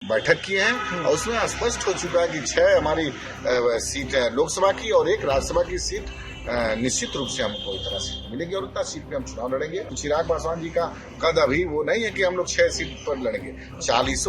बैठक किए हैं और उसमें स्पष्ट हो चुका है कि 6 हमारी सीट लोकसभा की और 1 राज्यसभा की सीट निश्चित रूप से हमको इतना सीट मिलेगी और उतना सीट पे हम चुनाव लड़ेंगे। चिराग पासवान जी का कद अभी वो नहीं है कि हम लोग 6 सीट पर लड़ेंगे, 40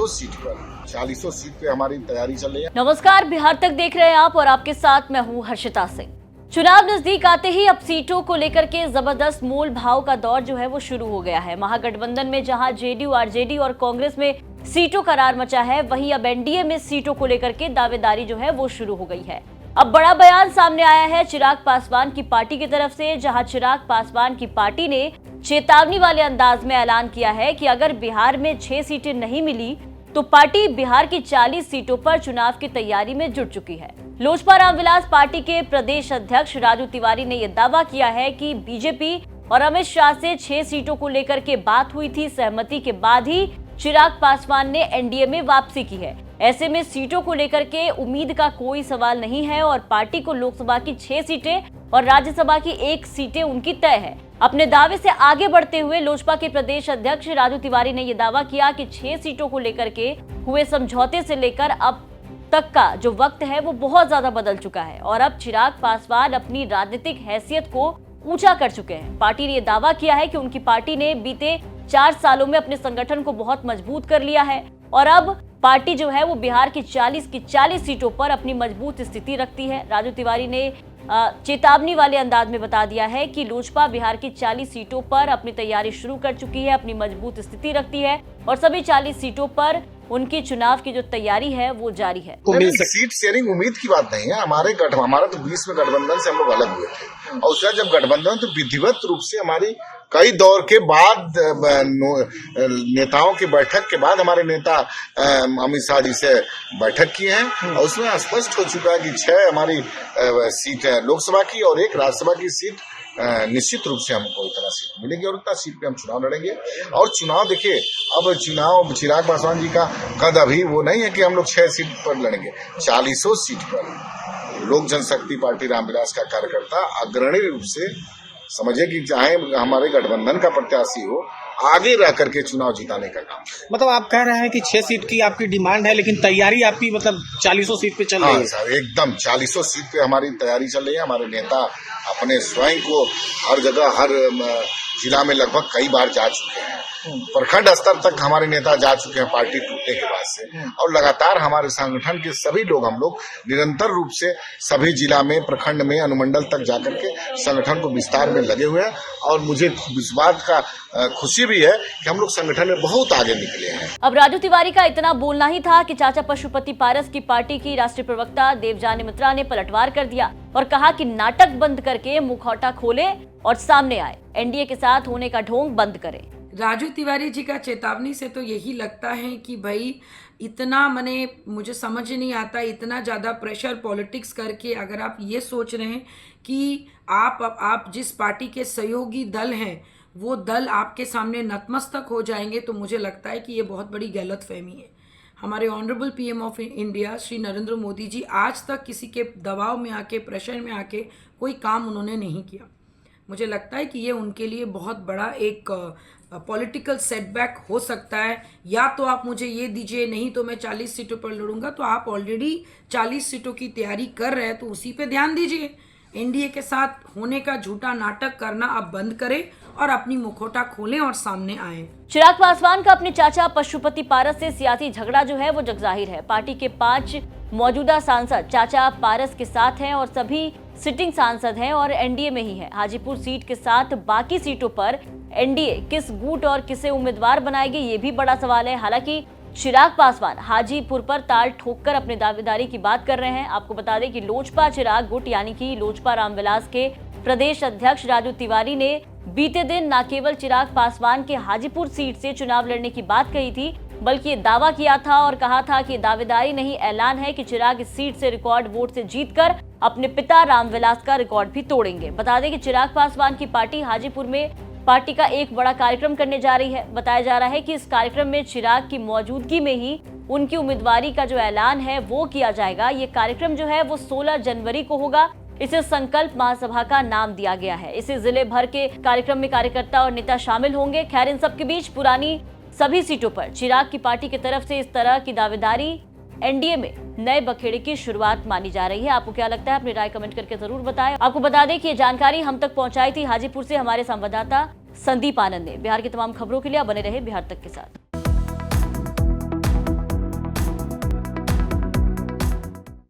सीट पे हमारी तैयारी चल रही है। नमस्कार, बिहार तक देख रहे हैं आप और आपके साथ मैं हूँ हर्षिता सिंह। चुनाव नजदीक आते ही अब सीटों को लेकर के जबरदस्त मोल भाव का दौर जो है वो शुरू हो गया है। महागठबंधन में जहां जेडीयू, आरजेडी और कांग्रेस में सीटों का करार मचा है, वहीं अब एनडीए में सीटों को लेकर के दावेदारी जो है वो शुरू हो गई है। अब बड़ा बयान सामने आया है चिराग पासवान की पार्टी की तरफ से, जहां चिराग पासवान की पार्टी ने चेतावनी वाले अंदाज में ऐलान किया है कि अगर बिहार में 6 सीटें नहीं मिली तो पार्टी बिहार की 40 सीटों पर चुनाव की तैयारी में जुट चुकी है। लोजपा रामविलास पार्टी के प्रदेश अध्यक्ष राजू तिवारी ने यह दावा किया है कि बीजेपी और अमित शाह से 6 सीटों को लेकर के बात हुई थी। सहमति के बाद ही चिराग पासवान ने एनडीए में वापसी की है। ऐसे में सीटों को लेकर के उम्मीद का कोई सवाल नहीं है और पार्टी को लोकसभा की 6 सीटें और राज्यसभा की 1 सीटें उनकी तय है। अपने दावे से आगे बढ़ते हुए लोजपा के प्रदेश अध्यक्ष राजू तिवारी ने यह दावा किया कि 6 सीटों को लेकर के हुए समझौते से लेकर अब तक का जो वक्त है वो बहुत ज्यादा बदल चुका है और अब चिराग पासवान अपनी राजनीतिक हैसियत को ऊंचा कर चुके हैं। पार्टी ने यह दावा किया है कि उनकी पार्टी ने बीते 4 सालों में अपने संगठन को बहुत मजबूत कर लिया है और अब पार्टी जो है वो बिहार की 40 सीटों पर अपनी मजबूत स्थिति रखती है। राजू तिवारी ने चेतावनी वाले अंदाज में बता दिया है कि लोजपा बिहार की 40 सीटों पर अपनी तैयारी शुरू कर चुकी है, अपनी मजबूत स्थिति रखती है और सभी 40 सीटों पर उनकी चुनाव की जो तैयारी है वो जारी है। सीट शेयरिंग उम्मीद की बात नहीं है। हमारा तो 20 में गठबंधन से हम लोग अलग हुए थे और उसके बाद जब गठबंधन तो विधिवत रूप से हमारी कई दौर के बाद नेताओं की बैठक के बाद हमारे नेता अमित शाह जी से बैठक किए हैं और उसमें स्पष्ट हो चुका है कि 6 हमारी सीट लोकसभा की और 1 राज्यसभा की सीट निश्चित रूप से हमको इतना सीट मिलेगी और उतना सीट पे हम चुनाव लड़ेंगे। और चुनाव देखिए, अब चुनाव चिराग पासवान जी का कद अभी वो नहीं है कि हम लोग 6 सीट पर लड़ेंगे, 40 सीट पर लोक जनशक्ति पार्टी रामविलास का कार्यकर्ता अग्रणी रूप से समझे कि चाहे हमारे गठबंधन का प्रत्याशी हो, आगे रह करके चुनाव जिताने का काम। मतलब आप कह रहे हैं कि 6 सीट की आपकी डिमांड है, लेकिन तैयारी आपकी मतलब 40 सीट पे चल रही है। सर, एकदम 40 सीट पे हमारी तैयारी चल रही है। हमारे नेता अपने स्वयं को हर जगह, हर जिला में लगभग कई बार जा चुके हैं। प्रखंड स्तर तक हमारे नेता जा चुके हैं पार्टी टूटने के बाद से और लगातार हमारे संगठन के सभी लोग, हम लोग निरंतर रूप से सभी जिला में, प्रखंड में, अनुमंडल तक जाकर के संगठन को विस्तार में लगे हुए हैं और मुझे इस बात का खुशी भी है कि हम लोग संगठन में बहुत आगे निकले हैं। अब राजू तिवारी का इतना बोलना ही था कि चाचा पशुपति पारस की पार्टी की राष्ट्रीय प्रवक्ता देवजानी मित्रा ने पलटवार कर दिया और कहा कि नाटक बंद करके मुखौटा खोले और सामने आए, एनडीए के साथ होने का ढोंग बंद करें। राजू तिवारी जी का चेतावनी से तो यही लगता है कि भाई इतना मुझे समझ नहीं आता, इतना ज़्यादा प्रेशर पॉलिटिक्स करके अगर आप ये सोच रहे हैं कि आप जिस पार्टी के सहयोगी दल हैं वो दल आपके सामने नतमस्तक हो जाएंगे, तो मुझे लगता है कि ये बहुत बड़ी गलतफहमी है। हमारे honourable PM of India Shri Narendra Modi ji आज तक किसी के दबाव में आके, प्रेशर में आके कोई काम उन्होंने नहीं किया। मुझे लगता है कि ये उनके लिए बहुत बड़ा एक पॉलिटिकल सेटबैक हो सकता है। या तो आप मुझे ये दीजिए, नहीं तो मैं 40 सीटों पर लड़ूंगा। तो आप ऑलरेडी 40 सीटों की तैयारी कर रहे हैं तो उसी पे ध्यान दीजिए। एनडीए के साथ होने का झूठा नाटक करना आप बंद करें और अपनी मुखौटा खोलें और सामने आए। चिराग पासवान का अपने चाचा पशुपति पारस से सियासी झगड़ा जो है वो जगजाहिर है। पार्टी के 5 मौजूदा सांसद चाचा पारस के साथ हैं और सभी सिटिंग सांसद हैं और एनडीए में ही है। हाजीपुर सीट के साथ बाकी सीटों पर एनडीए किस गुट और किसे उम्मीदवार बनाएगी, ये भी बड़ा सवाल है। हालांकि चिराग पासवान हाजीपुर पर ताल ठोककर अपनी दावेदारी की बात कर रहे हैं। आपको बता दें कि लोजपा चिराग गुट यानी कि लोजपा रामविलास के प्रदेश अध्यक्ष राजू तिवारी ने बीते दिन न केवल चिराग पासवान के हाजीपुर सीट से चुनाव लड़ने की बात कही थी, बल्कि ये दावा किया था और कहा था कि दावेदारी नहीं, ऐलान है कि चिराग इस सीट से रिकॉर्ड वोट से जीतकर अपने पिता रामविलास का रिकॉर्ड भी तोड़ेंगे। बता दें कि चिराग पासवान की पार्टी हाजीपुर में पार्टी का एक बड़ा कार्यक्रम करने जा रही है। बताया जा रहा है कि इस कार्यक्रम में चिराग की मौजूदगी में ही उनकी उम्मीदवारी का जो ऐलान है वो किया जाएगा। ये कार्यक्रम जो है वो 16 जनवरी को होगा। इसे संकल्प महासभा का नाम दिया गया है। इसे जिले भर के कार्यक्रम में कार्यकर्ता और नेता शामिल होंगे। खैर, इन सबके बीच पुरानी सभी सीटों पर चिराग की पार्टी की तरफ से इस तरह की दावेदारी एनडीए में नए बखेड़े की शुरुआत मानी जा रही है। आपको क्या लगता है, अपनी राय कमेंट करके जरूर बताएं। आपको बता दें कि ये जानकारी हम तक पहुंचाई थी हाजीपुर से हमारे संवाददाता संदीप आनंद ने। बिहार की तमाम खबरों के लिए बने रहे बिहार तक के साथ।